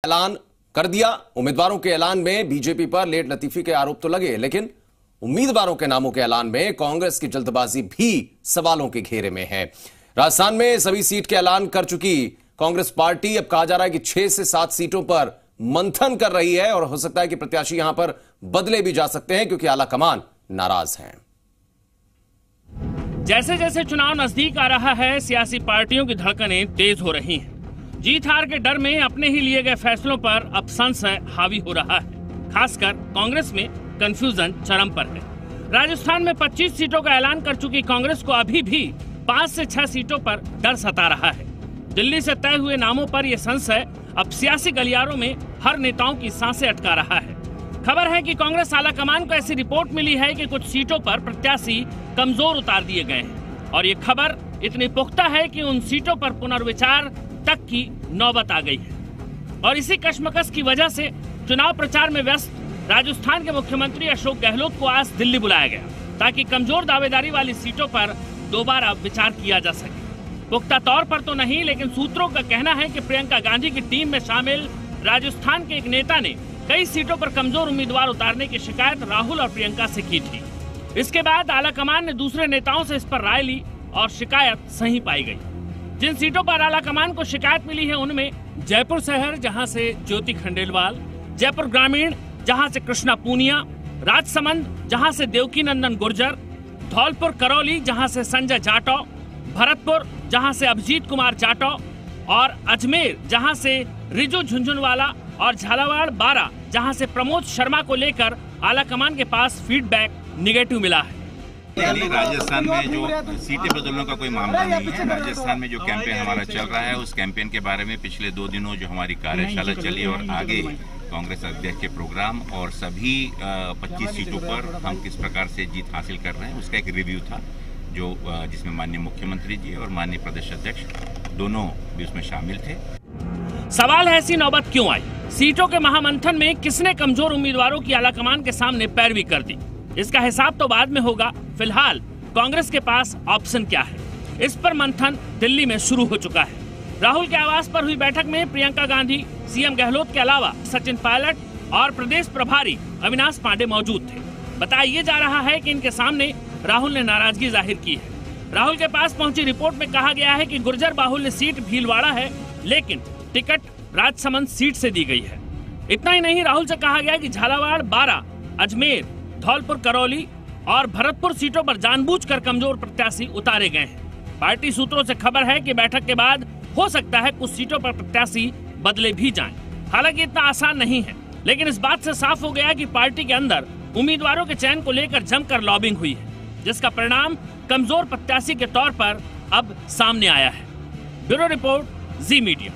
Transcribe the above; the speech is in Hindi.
ऐलान कर दिया। उम्मीदवारों के ऐलान में बीजेपी पर लेट लतीफी के आरोप तो लगे, लेकिन उम्मीदवारों के नामों के ऐलान में कांग्रेस की जल्दबाजी भी सवालों के घेरे में है। राजस्थान में सभी सीट के ऐलान कर चुकी कांग्रेस पार्टी अब कहा जा रहा है कि 6 से 7 सीटों पर मंथन कर रही है और हो सकता है कि प्रत्याशी यहां पर बदले भी जा सकते हैं क्योंकि आलाकमान नाराज हैं। जैसे जैसे चुनाव नजदीक आ रहा है, सियासी पार्टियों की धड़कनें तेज हो रही हैं। जीत हार के डर में अपने ही लिए गए फैसलों पर अब संशय हावी हो रहा है। खासकर कांग्रेस में कंफ्यूजन चरम पर है। राजस्थान में 25 सीटों का ऐलान कर चुकी कांग्रेस को अभी भी 5 से 6 सीटों पर डर सता रहा है। दिल्ली से तय हुए नामों पर यह संशय अब सियासी गलियारों में हर नेताओं की सांसें अटका रहा है। खबर है कि कांग्रेस आलाकमान को ऐसी रिपोर्ट मिली है कि कुछ सीटों पर प्रत्याशी कमजोर उतार दिए गए हैं और ये खबर इतनी पुख्ता है कि उन सीटों पर पुनर्विचार तक की नौबत आ गई है। और इसी कश्मकश की वजह से चुनाव प्रचार में व्यस्त राजस्थान के मुख्यमंत्री अशोक गहलोत को आज दिल्ली बुलाया गया ताकि कमजोर दावेदारी वाली सीटों पर दोबारा विचार किया जा सके। पुख्ता तौर पर तो नहीं, लेकिन सूत्रों का कहना है कि प्रियंका गांधी की टीम में शामिल राजस्थान के एक नेता ने कई सीटों पर कमजोर उम्मीदवार उतारने की शिकायत राहुल और प्रियंका से की थी। इसके बाद आलाकमान ने दूसरे नेताओं से इस पर राय ली और शिकायत सही पाई गई। जिन सीटों पर आलाकमान को शिकायत मिली है उनमें जयपुर शहर, जहां से ज्योति खंडेलवाल, जयपुर ग्रामीण, जहां से कृष्णा पूनिया, राजसमंद, जहां से देवकी नंदन गुर्जर, धौलपुर करौली, जहां से संजय जाटव, भरतपुर, जहां से अभिजीत कुमार जाटव और अजमेर, जहां से रिजू झुंझुनवाला और झालावाड़ बारा, जहां से प्रमोद शर्मा को लेकर आलाकमान के पास फीडबैक निगेटिव मिला है। राजस्थान में जो सीटें बदलने का कोई मामला नहीं है। राजस्थान में जो कैंपेन हमारा चल रहा है उस कैंपेन के बारे में पिछले 2 दिनों जो हमारी कार्यशाला चली और आगे कांग्रेस अध्यक्ष के प्रोग्राम और सभी 25 सीटों पर हम किस प्रकार से जीत हासिल कर रहे हैं उसका एक रिव्यू था जो जिसमें माननीय मुख्यमंत्री जी और माननीय प्रदेश अध्यक्ष दोनों भी उसमें शामिल थे। सवाल है ऐसी नौबत क्यों आई? सीटों के महामंथन में किसने कमजोर उम्मीदवारों की आलाकमान के सामने पैरवी कर दी? इसका हिसाब तो बाद में होगा। फिलहाल कांग्रेस के पास ऑप्शन क्या है, इस पर मंथन दिल्ली में शुरू हो चुका है। राहुल के आवास पर हुई बैठक में प्रियंका गांधी, सीएम गहलोत के अलावा सचिन पायलट और प्रदेश प्रभारी अविनाश पांडे मौजूद थे। बताया जा रहा है कि इनके सामने राहुल ने नाराजगी जाहिर की है। राहुल के पास पहुंची रिपोर्ट में कहा गया है कि गुर्जर बाहुल्य सीट भीलवाड़ा है, लेकिन टिकट राजसमंद सीट से दी गई है। इतना ही नहीं, राहुल से कहा गया कि झालावाड़, बारा, अजमेर, धौलपुर करौली और भरतपुर सीटों पर जानबूझकर कमजोर प्रत्याशी उतारे गए हैं। पार्टी सूत्रों से खबर है कि बैठक के बाद हो सकता है कुछ सीटों पर प्रत्याशी बदले भी जाएं। हालांकि इतना आसान नहीं है, लेकिन इस बात से साफ हो गया कि पार्टी के अंदर उम्मीदवारों के चयन को लेकर जमकर लॉबिंग हुई है, जिसका परिणाम कमजोर प्रत्याशी के तौर पर अब सामने आया है। ब्यूरो रिपोर्ट, जी मीडिया।